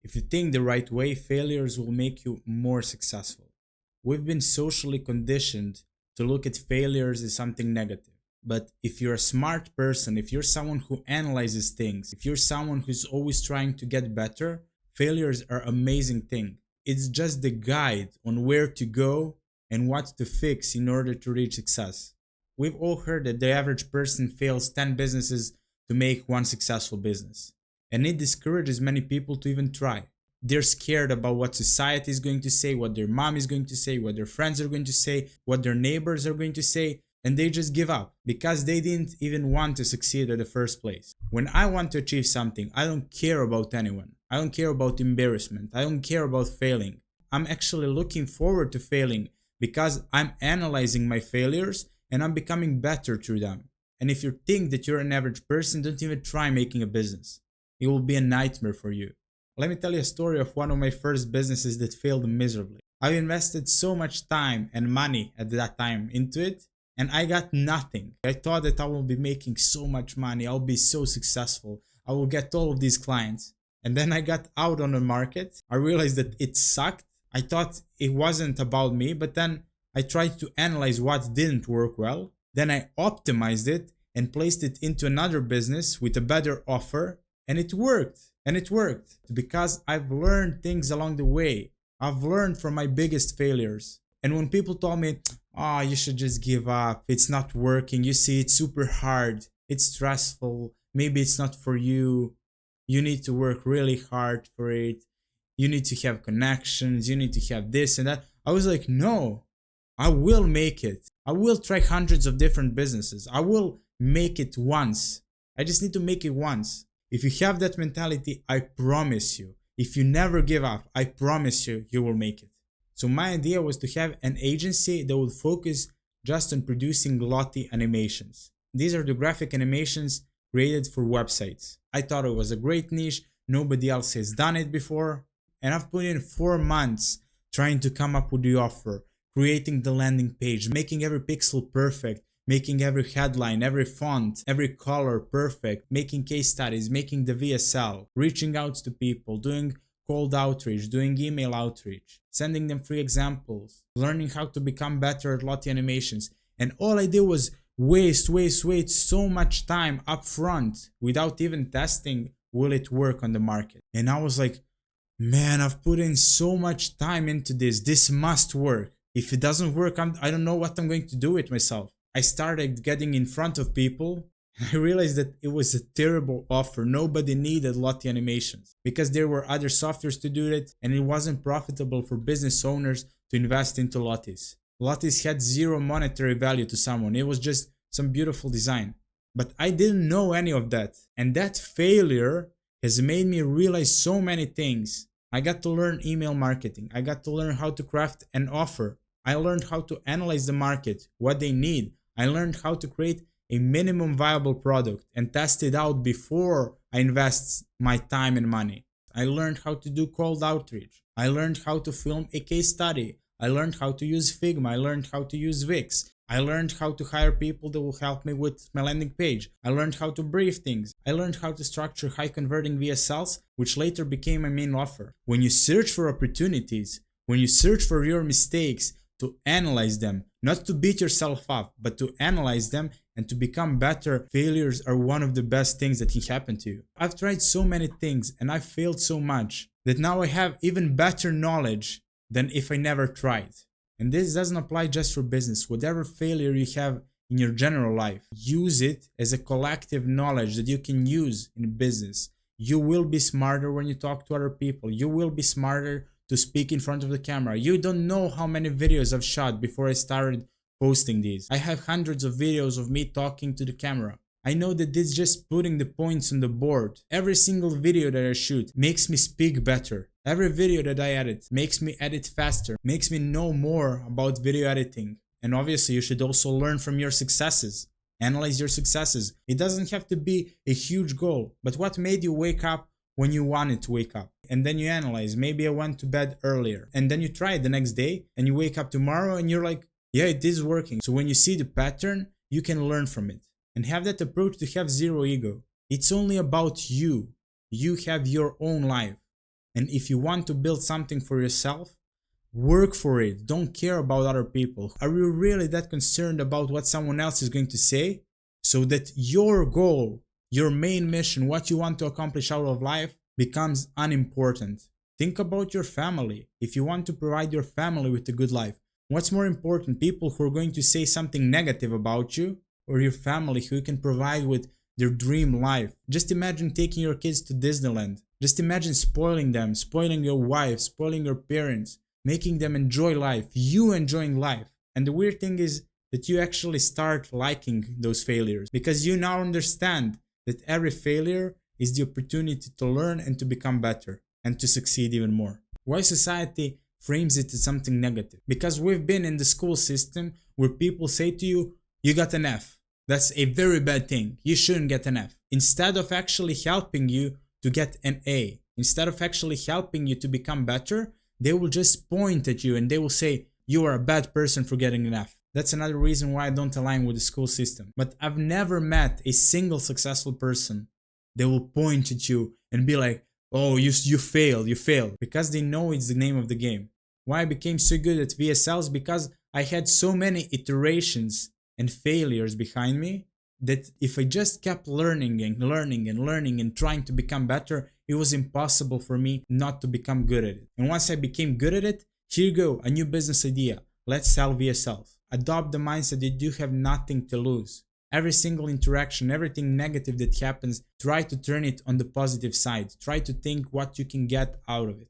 If you think the right way, failures will make you more successful. We've been socially conditioned to look at failures as something negative. But if you're a smart person, if you're someone who analyzes things, if you're someone who's always trying to get better, failures are an amazing thing. It's just the guide on where to go and what to fix in order to reach success. We've all heard that the average person fails 10 businesses to make one successful business. And it discourages many people to even try. They're scared about what society is going to say, what their mom is going to say, what their friends are going to say, what their neighbors are going to say, and they just give up because they didn't even want to succeed at the first place. When I want to achieve something, I don't care about anyone. I don't care about embarrassment. I don't care about failing. I'm actually looking forward to failing because I'm analyzing my failures and I'm becoming better through them. And if you think that you're an average person, don't even try making a business. It will be a nightmare for you. Let me tell you a story of one of my first businesses that failed miserably. I invested so much time and money at that time into it, and I got nothing. I thought that I will be making so much money, I'll be so successful, I will get all of these clients. And then I got out on the market. I realized that it sucked. I thought it wasn't about me, but then I tried to analyze what didn't work well. Then I optimized it and placed it into another business with a better offer, and it worked. And it worked because I've learned things along the way. I've learned from my biggest failures. And when people told me, oh, you should just give up, it's not working, you see, it's super hard, it's stressful, maybe it's not for you, you need to work really hard for it, you need to have connections, you need to have this and that. I was like, no, I will make it. I will try hundreds of different businesses. I will make it once. I just need to make it once. If you have that mentality, I promise you, if you never give up, I promise you, you will make it. So my idea was to have an agency that would focus just on producing Lottie animations. These are the graphic animations created for websites. I thought it was a great niche. Nobody else has done it before. And I've put in 4 months trying to come up with the offer, creating the landing page, making every pixel perfect, making every headline, every font, every color perfect, making case studies, making the VSL, reaching out to people, doing cold outreach, doing email outreach, sending them free examples, learning how to become better at Lottie animations. And all I did was waste so much time up front without even testing, will it work on the market? And I was like, man, I've put in so much time into this. This must work. If it doesn't work, I don't know what I'm going to do with myself. I started getting in front of people. I realized that it was a terrible offer. Nobody needed Lottie animations because there were other softwares to do it, and it wasn't profitable for business owners to invest into Lotties. Lotties had zero monetary value to someone. It was just some beautiful design. But I didn't know any of that. And that failure has made me realize so many things. I got to learn email marketing. I got to learn how to craft an offer. I learned how to analyze the market, what they need. I learned how to create a minimum viable product and test it out before I invest my time and money. I learned how to do cold outreach. I learned how to film a case study. I learned how to use Figma. I learned how to use Wix. I learned how to hire people that will help me with my landing page. I learned how to brief things. I learned how to structure high converting VSLs, which later became my main offer. When you search for opportunities, when you search for your mistakes, to analyze them, not to beat yourself up, but to analyze them and to become better, failures are one of the best things that can happen to you. I've tried so many things and I've failed so much that now I have even better knowledge than if I never tried. And this doesn't apply just for business. Whatever failure you have in your general life, use it as a collective knowledge that you can use in business. You will be smarter when you talk to other people. You will be smarter to speak in front of the camera. You don't know how many videos I've shot before I started posting these. I have hundreds of videos of me talking to the camera. I know that this is just putting the points on the board. Every single video that I shoot makes me speak better. Every video that I edit makes me edit faster, makes me know more about video editing. And obviously you should also learn from your successes. Analyze your successes. It doesn't have to be a huge goal, but what made you wake up when you wanted to wake up? And then you analyze, maybe I went to bed earlier. And then you try it the next day and you wake up tomorrow and you're like, yeah, it is working. So when you see the pattern, you can learn from it. And have that approach to have zero ego. It's only about you. You have your own life. And if you want to build something for yourself, work for it. Don't care about other people. Are you really that concerned about what someone else is going to say? So that your goal, your main mission, what you want to accomplish out of life becomes unimportant. Think about your family. If you want to provide your family with a good life, what's more important, people who are going to say something negative about you, or your family who you can provide with their dream life? Just imagine taking your kids to Disneyland. Just imagine spoiling them, spoiling your wife, spoiling your parents, making them enjoy life, you enjoying life. And the weird thing is that you actually start liking those failures because you now understand that every failure is the opportunity to learn and to become better and to succeed even more. Why society frames it as something negative? Because we've been in the school system where people say to you, you got an F. That's a very bad thing. You shouldn't get an F. Instead of actually helping you to get an A, instead of actually helping you to become better, they will just point at you and they will say, you are a bad person for getting an F. That's another reason why I don't align with the school system. But I've never met a single successful person that will point at you and be like, oh, you failed. Because they know it's the name of the game. Why I became so good at VSLs? Because I had so many iterations and failures behind me that if I just kept learning and trying to become better, it was impossible for me not to become good at it. And once I became good at it, here you go, a new business idea. Let's sell VSLs. Adopt the mindset that you have nothing to lose. Every single interaction, everything negative that happens, try to turn it on the positive side. Try to think what you can get out of it.